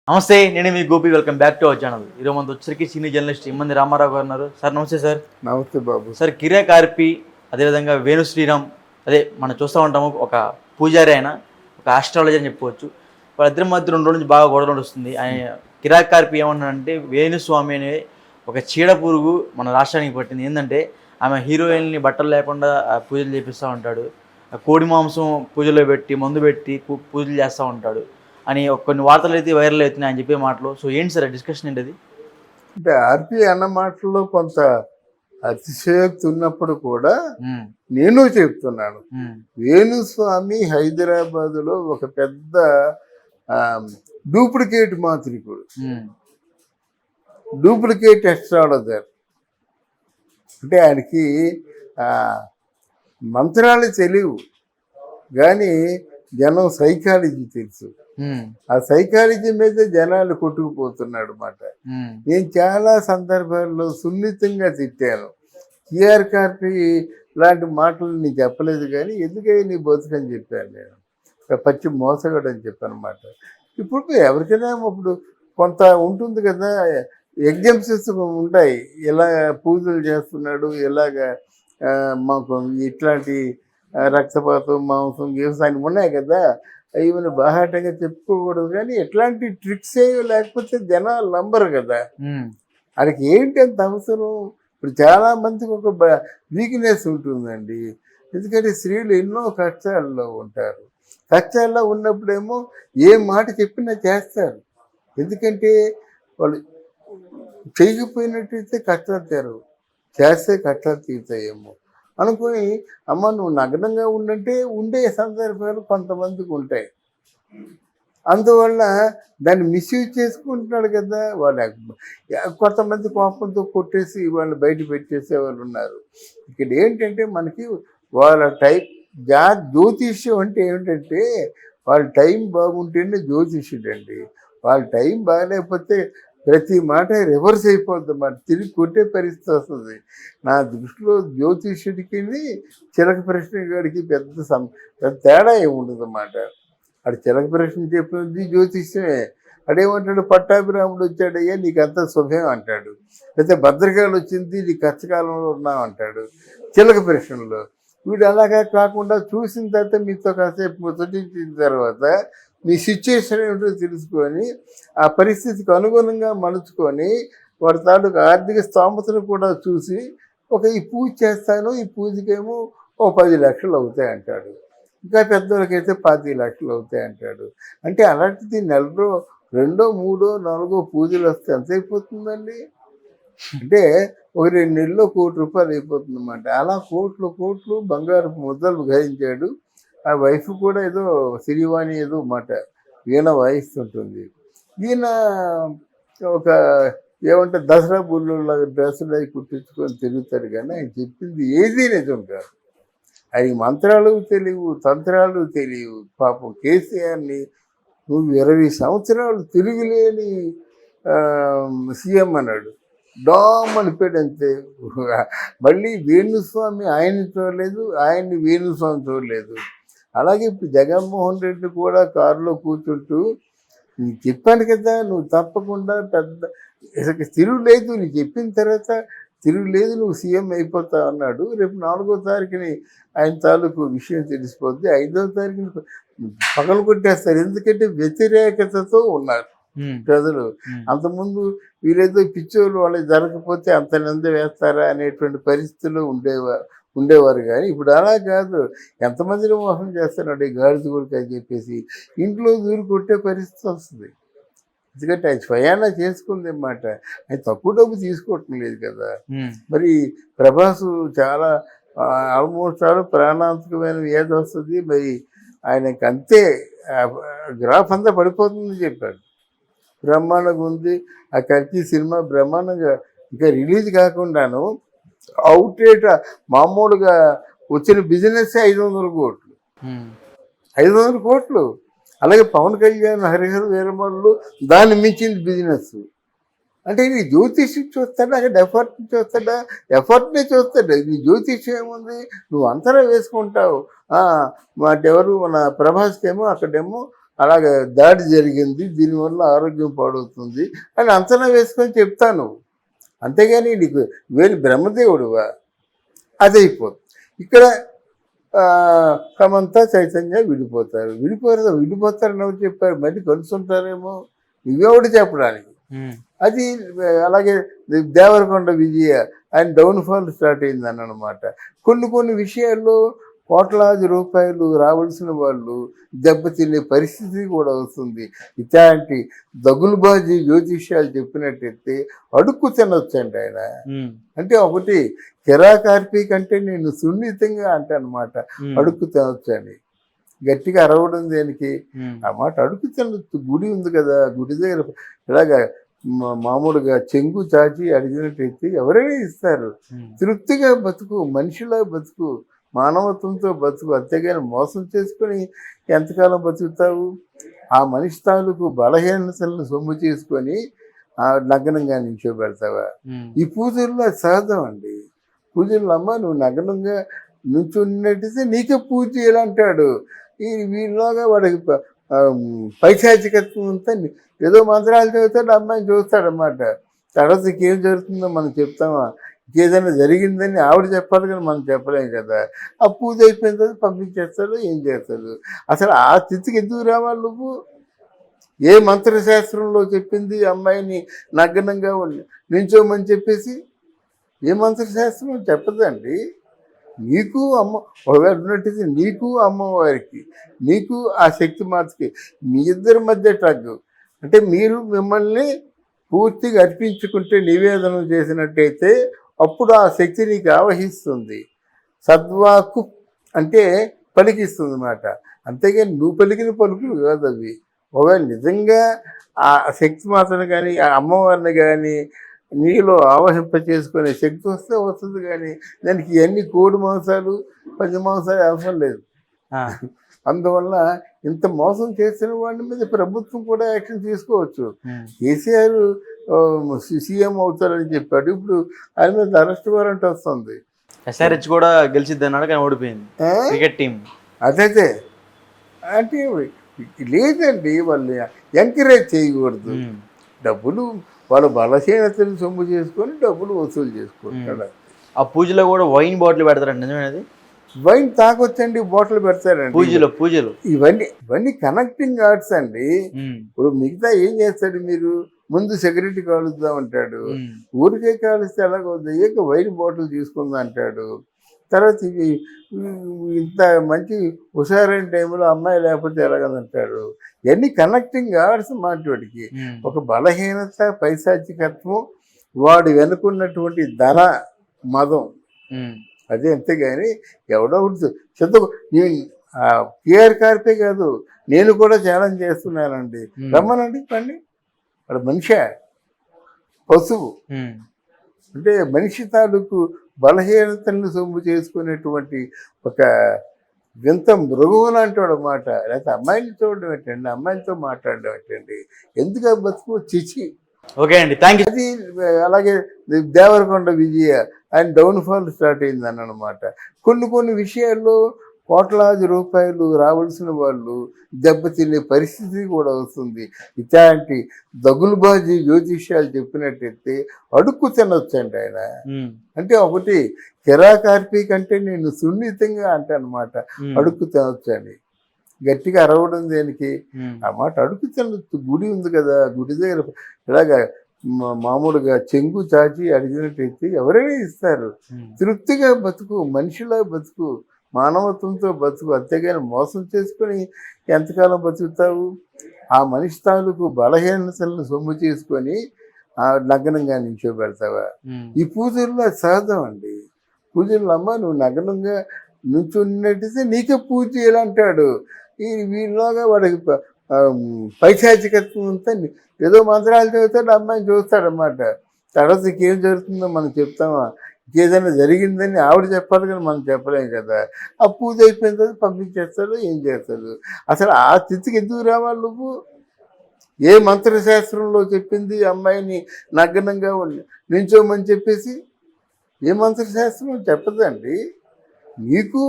నమస్తే, నేను మీ Gopi. Welcome back to our channel. ఈరోజు మనతో వచ్చరికి సీనియర్ జర్నలిస్ట్ ఇమ్మంది రామారావు గారు ఉన్నారు. సార్ నమస్తే సార్. నమస్తే బాబు. సార్ కిరాక్ ఆర్పి, అదేవిధంగా వేణు శ్రీరామ్, అదే మనం చూస్తూ ఉంటాము, ఒక పూజారి అయినా ఒక ఆస్ట్రాలజీ అని చెప్పుకోవచ్చు. వాళ్ళిద్దరి మధ్య 2 రోజుల నుంచి బాగా గొడవ నడుస్తుంది. ఆయన కిరాక్ ఆర్పి ఏమన్నాడంటే, వేణుస్వామి అనే ఒక చీడ పురుగు మన రాష్ట్రానికి పట్టింది. ఏంటంటే ఆమె హీరోయిన్ని బట్టలు లేకుండా పూజలు చేపిస్తూ ఉంటాడు, కోడి మాంసం పూజలో పెట్టి మందు పెట్టి పూజలు చేస్తూ ఉంటాడు అని కొన్ని వార్తలు అయితే వైరల్ అవుతున్నాయి ఆయన చెప్పే మాటలు. సో ఏంటి సార్ డిస్కషన్ ఏంటి అది? అంటే ఆర్పి అన్న మాటల్లో కొంత అతిశయోక్తి ఉన్నప్పుడు కూడా నేను చెప్తున్నాను, వేణుస్వామి హైదరాబాదులో ఒక పెద్ద డూప్లికేట్ మాంత్రికుడు, డూప్లికేట్ ఎస్ట్రాలజర్. అంటే ఆయనకి మంత్రాలు తెలియవు కానీ జనం సైకాలజీ తెలుసు. ఆ సైకాలజీ మీద జనాలు కొట్టుకుపోతున్నాడు అన్నమాట. నేను చాలా సందర్భాల్లో సున్నితంగా తిట్టాను. కిఆర్ కార్పి లాంటి మాటలు నేను చెప్పలేదు కానీ ఎందుకని నీ బతుకని చెప్పాను. నేను పచ్చి మోసగాడు అని చెప్పాను అన్నమాట. ఇప్పుడు ఎవరికైనా ఇప్పుడు కొంత ఉంటుంది కదా, ఎగ్జామ్స్ ఉంటాయి, ఎలా పూజలు చేస్తున్నాడు, ఎలాగ మాకు ఇట్లాంటి రక్తపాతం మాంసం గీసాన్ని ఉన్నాయి కదా, ఇవన్నీ బాహాటంగా చెప్పుకోకూడదు. కానీ ఎట్లాంటి ట్రిక్స్ ఏవో లేకపోతే జనాలు నంబరు కదా. వాళ్ళకి ఏంటి అంత అవసరం? ఇప్పుడు చాలా మందికి ఒక వీక్నెస్ ఉంటుందండి. ఎందుకంటే స్త్రీలు ఎన్నో కష్టాల్లో ఉంటారు. కష్టాల్లో ఉన్నప్పుడేమో ఏ మాట చెప్పినా చేస్తారు. ఎందుకంటే వాళ్ళు చేయకపోయినట్టయితే కష్టాలు తీరవు, చేస్తే కష్టాలు తీరుతాయేమో అనుకుని, అమ్మ నువ్వు నగ్నంగా ఉండంటే ఉండే సందర్భాలు కొంతమందికి ఉంటాయి. అందువల్ల దాన్ని మిస్యూజ్ చేసుకుంటున్నాడు కదా. కొంతమంది కోపంతో కొట్టేసి వాళ్ళు బయట పెట్టేసే వాళ్ళు ఉన్నారు. ఇక్కడ ఏంటంటే మనకి వాళ్ళ జ్యోతిష్యం అంటే ఏమిటంటే వాళ్ళ టైం బాగుంటేనే జ్యోతిష్యుడు అండి. వాళ్ళ టైం బాగాలేకపోతే ప్రతి మాట రివర్స్ అయిపోద్ది అన్నమాట, తిరిగి కొట్టే పరిస్థితి వస్తుంది. నా దృష్టిలో జ్యోతిష్యుడికి చిలక ప్రశ్న గారికి పెద్ద తేడా ఏమి ఉండదు అన్నమాట. అటు చిలక ప్రశ్న చెప్పింది జ్యోతిష్యమే. అడేమంటాడు, పట్టాభిరాముడు వచ్చాడయ్యా నీకు అంతా శుభం అంటాడు, లేకపోతే భద్రకాలు వచ్చింది నీ కష్టకాలంలో ఉన్నావు అంటాడు చిలక ప్రశ్నలో. వీడు అలాగా కాకుండా చూసిన తర్వాత మీతో కాసేపు ముచ్చటించిన తర్వాత మీ సిచ్యువేషన్ ఏమిటో తెలుసుకొని ఆ పరిస్థితికి అనుగుణంగా మలుచుకొని వాడి తాలూకు ఆర్థిక స్తోమతను కూడా చూసి ఈ పూజ చేస్తాను, ఈ పూజకేమో 10 లక్షలు అవుతాయి అంటాడు, ఇంకా పెద్దవాళ్ళకైతే 25 లక్షలు అవుతాయి అంటాడు. అంటే అలాంటిది నెలలో 2, 3, 4 పూజలు వస్తే ఎంత అయిపోతుందండి? అంటే 2 నెలల్లో ₹1,00,00,000 అయిపోతుంది అన్నమాట. అలా కోట్లు బంగారపు ముద్దలు గ్రహించాడు. ఆ వైఫ్ కూడా ఏదో శ్రీవాణి ఏదో మాట వీణ వాయిస్తుంటుంది. ఈయన ఒక ఏమంటే దసరా బుల్లులాగా డ్రెస్సులు అవి కుట్టించుకొని తిరుగుతాడు కానీ ఆయన చెప్పింది ఏదీ నిజం కాదు. ఆయన మంత్రాలు తెలియవు, తంత్రాలు తెలియవు. పాపం కేసీఆర్ని నువ్వు 20 సంవత్సరాలు తిరుగులేని సీఎం అన్నాడు, డామ్ అనిపోయాడు అంతే. మళ్ళీ వేణుస్వామి ఆయన్ని చూడలేదు, ఆయన్ని వేణుస్వామి చూడలేదు. అలాగే ఇప్పుడు జగన్మోహన్ రెడ్డి కూడా కారులో కూర్చుంటూ నీకు చెప్పాను కదా, నువ్వు తప్పకుండా తిరుగులేదు, నీకు చెప్పిన తర్వాత తిరుగులేదు, నువ్వు సీఎం అయిపోతావు అన్నాడు. రేపు 4వ తారీఖుని ఆయన తాలూకు విషయం తెలిసిపోద్ది. 5వ తారీఖుని పగలు కొట్టేస్తారు. ఎందుకంటే వ్యతిరేకతతో ఉన్నారు ప్రజలు. అంతకుముందు వీళ్ళేదో పిచ్చోళ్ళు వాళ్ళకి జరగకపోతే అంత నింద వేస్తారా అనేటువంటి పరిస్థితుల్లో ఉండేవారు కానీ ఇప్పుడు అలా కాదు. ఎంతమందిని మోసం చేస్తున్నాడు ఈ గాడిద కొడుకు అని చెప్పేసి ఇంట్లో దూరి కొట్టే పరిస్థితి వస్తుంది. ఎందుకంటే అది స్వయానా చేసుకుంది అన్నమాట. అది తక్కువ డబ్బు తీసుకోవటం లేదు కదా. మరి ప్రభాసు చాలా ఆల్మోస్ట్ ప్రాణాంతకమైన వ్యాధి వస్తుంది. మరి ఆయనకి అంతే గ్రాఫ్ అంతా పడిపోతుందని చెప్పాడు. బ్రహ్మాండంగా ఉంది ఆ కల్కి సినిమా, బ్రహ్మాండంగా ఇంకా రిలీజ్ కాకుండాను అవుట్ రేట్ మామూలుగా వచ్చిన బిజినెస్ 500 కోట్లు, 500 కోట్లు. అలాగే పవన్ కళ్యాణ్ హరిహర వీరమల్లు దాన్ని మించింది బిజినెస్. అంటే నీ జ్యోతిష్యం చూస్తాడా, అక్కడ ఎఫర్ట్ చూస్తాడా? ఎఫర్ట్నే చూస్తాడు. నీ జ్యోతిష్యం ఏముంది, నువ్వు అంతరా వేసుకుంటావు. ఎవరు మన ప్రభాస్కేమో అక్కడేమో అలాగే దాడి జరిగింది, దీనివల్ల ఆరోగ్యం పాడవుతుంది అని అంచనా వేసుకొని చెప్తాను. అంతేగాని నీకు బ్రహ్మదేవుడువా అదైపోతుంది. ఇక్కడ సమంత చైతన్య విడిపోతారని ఎవరు చెప్పారు? మళ్ళీ కలుసుంటారేమో, నువ్వెవడు చెప్పడానికి. అది అలాగే దేవరకొండ విజయ ఆయన డౌన్ఫాల్ స్టార్ట్ అయిందని అనమాట. కొన్ని విషయాల్లో కోట్లాది రూపాయలు రావాల్సిన వాళ్ళు దెబ్బతినే పరిస్థితి కూడా వస్తుంది. ఇట్లాంటి దగులుబాజీ జ్యోతిష్యాలు చెప్పినట్టయితే అడుక్కు తినొచ్చండి ఆయన. అంటే ఒకటి కిరాకార్పి కంటే నేను సున్నితంగా అంటే అనమాట అడుక్కు తినొచ్చండి. గట్టిగా అరవడం దేనికి? ఆ మాట అడుక్కు తినొచ్చు. గుడి ఉంది కదా, గుడి దగ్గర ఇలాగా మామూలుగా చెంగు చాచి అడిగినట్టయితే ఎవరైనా ఇస్తారు. తృప్తిగా బతుకు, మనిషిలా బతుకు, మానవత్వంతో బతుకు. అంతేగాని మోసం చేసుకొని ఎంతకాలం బతుకుతావు? ఆ మనిషి తాలూకు బలహీనతలను సొమ్ము చేసుకొని నగ్నంగా నిల్చోబెడతావా? ఈ పూజల్లో అది సహజం అండి. పూజల్లో అమ్మ నువ్వు నగ్నంగా నుంచున్నట్టయితే నీకే పూజ చేయాలంటాడు. వీళ్ళలోగా వాడికి పైశాచికత్వం అంతా ఏదో మంత్రాలు చదువుతాడు, అమ్మాయిని చూస్తాడనమాట. తర్వాత ఇంకేం జరుగుతుందో మనం చెప్తామా? ఇంకేదైనా జరిగిందని ఆవిడ చెప్పాలి కానీ మనం చెప్పలేం కదా. ఆ పూజ అయిపోయిన తర్వాత పంపించేస్తాడు, ఏం చేస్తాడు? అసలు ఆ స్థితికి ఎందుకు రావాలి నువ్వు? ఏ మంత్రశాస్త్రంలో చెప్పింది అమ్మాయిని నగ్నంగా నించోమని చెప్పేసి? ఏ మంత్రశాస్త్రం చెప్పదండి. నీకు ఒకవేళ ఉన్నట్టయితే నీకు అమ్మవారికి, నీకు ఆ శక్తి మాతకి మీ ఇద్దరి మధ్య టగ్. అంటే మీరు మిమ్మల్ని పూర్తిగా అర్పించుకుంటే, నివేదన చేసినట్టయితే అప్పుడు ఆ శక్తి నీకు ఆవహిస్తుంది. సద్వాకు అంటే పలికిస్తుంది అన్నమాట. అంతేగాని నువ్వు పలికిన పలుకులు కాదు అవి. ఒకవేళ నిజంగా ఆ శక్తి మాతను కానీ, ఆ అమ్మవారిని కానీ నీలో ఆవహింప చేసుకునే శక్తి వస్తే వస్తుంది. కానీ దానికి ఇవన్నీ కోడి మాంసాలు, పంది మాంసాలు అవసరం లేదు. అందువల్ల ఇంత మోసం చేసిన వాడి మీద ప్రభుత్వం కూడా యాక్షన్ తీసుకోవచ్చు. కేసీఆర్ సీఎం అవుతారని చెప్పాడు, ఇప్పుడు ఆయన మీద అరెస్ట్ వారెంట్ వస్తుంది. ఎస్ఆర్హెచ్ కూడా గెలిచిద్ది అన్నాడు కానీ ఓడిపోయింది క్రికెట్ టీం. అదైతే అంటే లేదండి, వాళ్ళు ఎంకరేజ్ చేయకూడదు. డబ్బులు వాళ్ళ బలహీనతలు సొమ్ము చేసుకొని డబ్బులు వసూలు చేసుకుంటాడు. ఆ పూజలో కూడా వైన్ బాటిల్ పెడతారండి, నిజమేనది? వైన్ తాగొచ్చండి, బాటిల్ పెడతారండి పూజలు. ఇవన్నీ కనెక్టింగ్ ఆర్ట్స్ అండి. ఇప్పుడు మిగతా ఏం చేస్తాడు? మీరు ముందు సిగరెట్ కాలుద్దాం అంటాడు, ఊరికే కాలుస్తే ఎలాగవుతుంది? ఏక వైన్ బాటిల్ తీసుకుందాం అంటాడు. తర్వాత ఇవి ఇంత మంచి హుషారైన టైంలో అమ్మాయి లేకపోతే ఎలాగదంటాడు. ఇవన్నీ కనెక్టింగ్ ఆర్ట్స్ మాట్లాడికి. ఒక బలహీనత, పైశాచికత్వం, వాడు వెనుకున్నటువంటి ధన మదం, అదే. అంతేగాని ఎవడో కేఆర్ కార్పే కాదు, నేను కూడా ఛాలెంజ్ చేస్తున్నానండి. రమ్మనండి, పండి. వాడు మనిషే, పశువు. అంటే మనిషి తాలూకు బలహీనతలను సొమ్ము చేసుకునేటువంటి ఒక వింత మృగం లాంటి వాడు అన్నమాట. లేకపోతే అమ్మాయిని చూడడం ఏంటండి, అమ్మాయిలతో మాట్లాడడం ఏంటండి? ఎందుకు బతుకు చిచి. ఓకే అండి, థ్యాంక్ యూ. అది అలాగే దేవరకొండ విజయ ఆయన డౌన్ఫాల్ స్టార్ట్ అయిందని అనమాట. కొన్ని విషయాల్లో కోట్లాది రూపాయలు రావాల్సిన వాళ్ళు దెబ్బతినే పరిస్థితి కూడా వస్తుంది. ఇట్లాంటి దగులుబాజీ జ్యోతిష్యాలు చెప్పినట్టయితే అడుక్కు తినొచ్చండి ఆయన. అంటే ఒకటి కిరాకార్పి కంటే నేను సున్నితంగా అంటే అనమాట అడుక్కు తినొచ్చండి. గట్టిగా అరవడం దేనికి? ఆ మాట అడుక్కు తినొచ్చు. గుడి ఉంది కదా, గుడి దగ్గర ఇలాగా మామూలుగా చెంగు చాచి అడిగినట్టయితే ఎవరైనా ఇస్తారు. తృప్తిగా బతుకు, మనిషిలా బతుకు, మానవత్వంతో బతుకు. అంతేగాని మోసం చేసుకొని ఎంతకాలం బతుకుతావు? ఆ మనిషి తాలూకు బలహీనతలను సొమ్ము చేసుకొని నగ్నంగా నిల్చోబెడతావా? ఈ పూజల్లో అది సహజం అండి. పూజల్లో అమ్మ నువ్వు నగ్నంగా నుంచున్నట్టయితే నీకే పూజ చేయాలంటాడు. వీళ్ళలోగా వాడికి పైశాచికత్వం అంతా ఏదో మంత్రాలు చదువుతాడు, అమ్మాయిని చూస్తాడనమాట. తర్వాత ఇంకేం జరుగుతుందో మనం చెప్తామా? ఇంకేదైనా జరిగిందని ఆవిడ చెప్పాలి కానీ మనం చెప్పలేం కదా. ఆ పూజ అయిపోయిన తర్వాత పంపించేస్తాడు, ఏం చేస్తాడు? అసలు ఆ స్థితికి ఎందుకు రావాలి నువ్వు? ఏ మంత్రశాస్త్రంలో చెప్పింది అమ్మాయిని నగ్నంగా నించోమని చెప్పేసి? ఏ మంత్రశాస్త్రం చెప్పదండి. నీకు